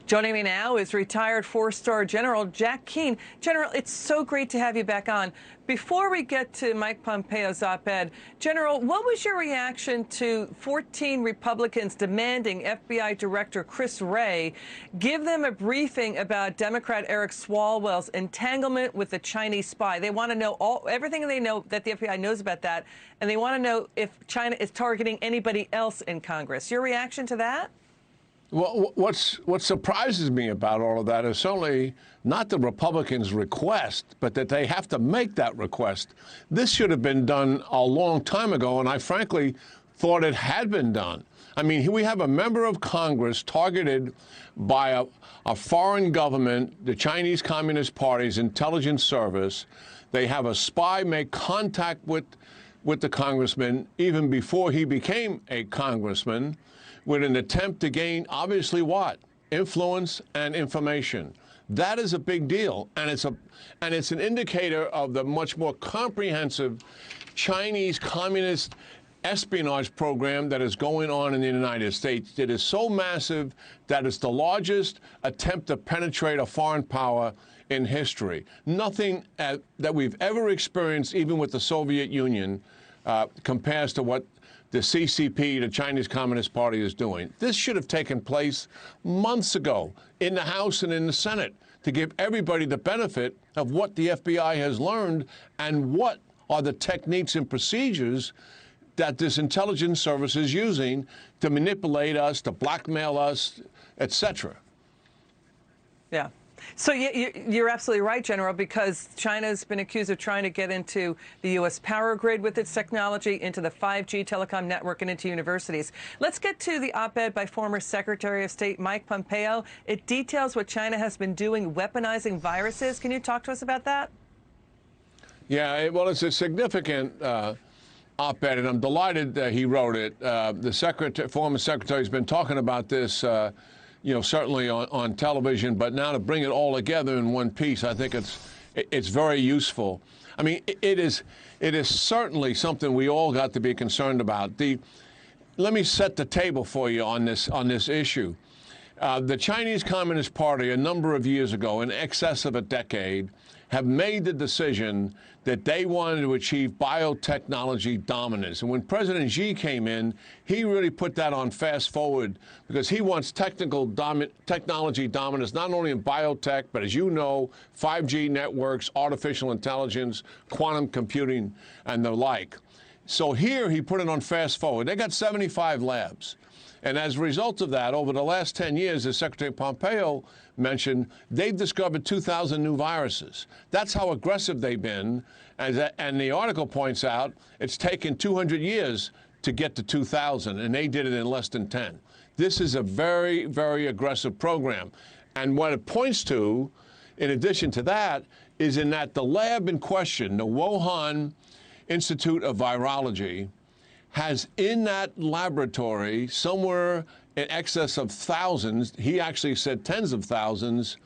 Joining me now is retired four-star General Jack Keane. General, it's so great to have you back on. Before we get to Mike Pompeo's op-ed, General, what was your reaction to 14 Republicans demanding FBI Director Chris Wray give them a briefing about Democrat Eric Swalwell's entanglement with the Chinese spy? They want to know everything they know that the FBI knows about that, and they want to know if China is targeting anybody else in Congress. Your reaction to that? Well, what surprises me about all of that is certainly not the Republicans' request, but that they have to make that request. This should have been done a long time ago, and I frankly thought it had been done. I mean, here we have a member of Congress targeted by a foreign government, the Chinese Communist Party's intelligence service. They have a spy make contact with the congressman even before he became a congressman, with an attempt to gain, obviously, what? Influence and information. That is a big deal, and it's an indicator of the much more comprehensive Chinese communist espionage program that is going on in the United States. It is so massive that it's the largest attempt to penetrate a foreign power in history. Nothing that we've ever experienced, even with the Soviet Union, compares to what the CCP, the Chinese Communist Party, is doing. This should have taken place months ago in the House and in the Senate to give everybody the benefit of what the FBI has learned and what are the techniques and procedures that this intelligence service is using to manipulate us, to blackmail us, etc. Yeah. So you're absolutely right, General, because China's been accused of trying to get into the U.S. power grid with its technology, into the 5G telecom network, and into universities. Let's get to the op-ed by former Secretary of State Mike Pompeo. It details what China has been doing, weaponizing viruses. Can you talk to us about that? Yeah, well, it's a significant op-ed, and I'm delighted that he wrote it. The former secretary has been talking about this certainly on television, but now to bring it all together in one piece, I think it's very useful. I mean, it is certainly something we all got to be concerned about. Let me set the table for you on this issue. The Chinese Communist Party, a number of years ago, in excess of a decade, have made the decision that they wanted to achieve biotechnology dominance. And when President Xi came in, he really put that on fast forward because he wants technology dominance, not only in biotech, but as you know, 5G networks, artificial intelligence, quantum computing, and the like. So here he put it on fast forward. They got 75 labs. And as a result of that, over the last 10 years, as Secretary Pompeo mentioned, they've discovered 2,000 new viruses. That's how aggressive they've been. And the article points out it's taken 200 years to get to 2,000, and they did it in less than 10. This is a very, very aggressive program. And what it points to, in addition to that, is in that the lab in question, the Wuhan Institute of Virology, has in that laboratory somewhere in excess of thousands, he actually said tens of thousands,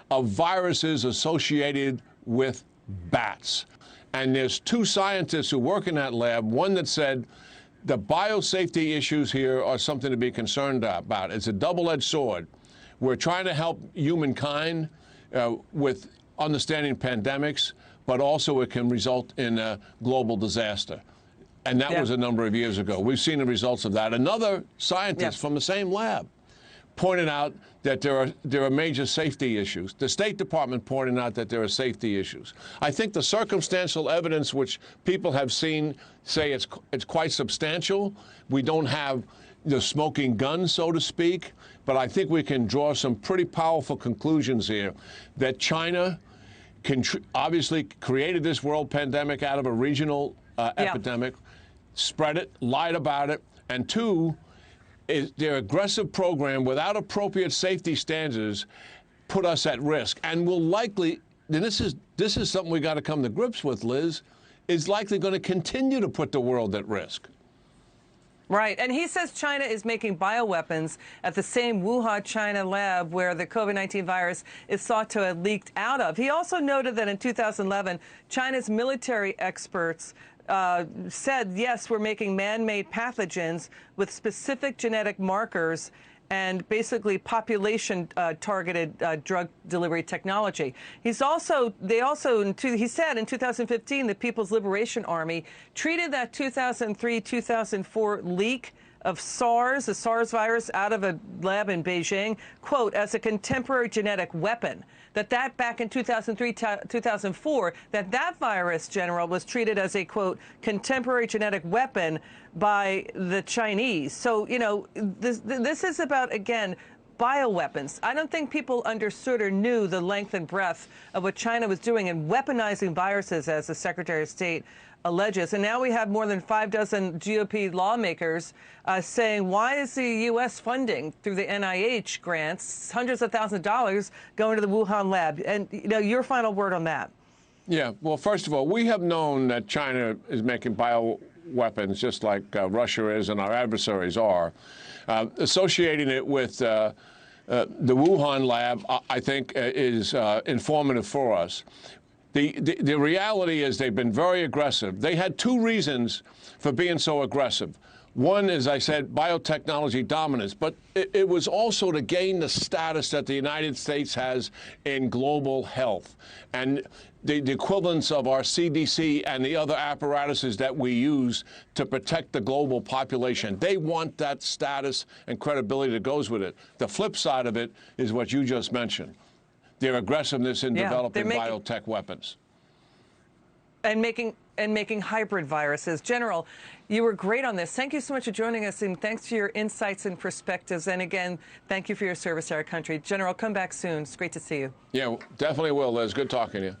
of viruses associated with bats. And there's two scientists who work in that lab, one that said the biosafety issues here are something to be concerned about. It's a double-edged sword. We're trying to help humankind with understanding pandemics, but also it can result in a global disaster. And that was a number of years ago. We've seen the results of that. Another scientist from the same lab pointed out that there are major safety issues. The State Department pointed out that there are safety issues. I think the circumstantial evidence which people have seen say it's quite substantial. We don't have the smoking gun, so to speak, but I think we can draw some pretty powerful conclusions here that China obviously created this world pandemic out of a regional epidemic, spread it, lied about it, and two, is their aggressive program without appropriate safety standards put us at risk and will likely, and this is something we got to come to grips with, Liz, is likely going to continue to put the world at risk. Right. And he says China is making bioweapons at the same Wuhan, China lab where the COVID-19 virus is thought to have leaked out of. He also noted that in 2011, China's military experts said, yes, we're making man-made pathogens with specific genetic markers and basically population targeted drug delivery technology. He said in 2015 the People's Liberation Army treated that 2003-2004 leak of SARS, the SARS virus, out of a lab in Beijing, quote, as a contemporary genetic weapon. That back in 2003, 2004, that virus, General, was treated as a, quote, contemporary genetic weapon by the Chinese. So, you know, this is about, again, bioweapons. I don't think people understood or knew the length and breadth of what China was doing in weaponizing viruses, as the Secretary of State alleges. And now we have more than 6 GOP lawmakers saying, why is the U.S. funding through the NIH grants hundreds of thousands of dollars going to the Wuhan lab? And, you know, your final word on that. Yeah, well, first of all, we have known that China is making bioweapons just like Russia is and our adversaries are. Associating it with the Wuhan lab, I think, is informative for us. The reality is they've been very aggressive. They had 2 reasons for being so aggressive. One, as I said, biotechnology dominance, but it was also to gain the status that the United States has in global health and the equivalence of our CDC and the other apparatuses that we use to protect the global population. They want that status and credibility that goes with it. The flip side of it is what you just mentioned. Their aggressiveness in developing biotech weapons. And making hybrid viruses. General, you were great on this. Thank you so much for joining us, and thanks for your insights and perspectives. And again, thank you for your service to our country. General, come back soon. It's great to see you. Yeah, definitely will, Liz. Good talking to you.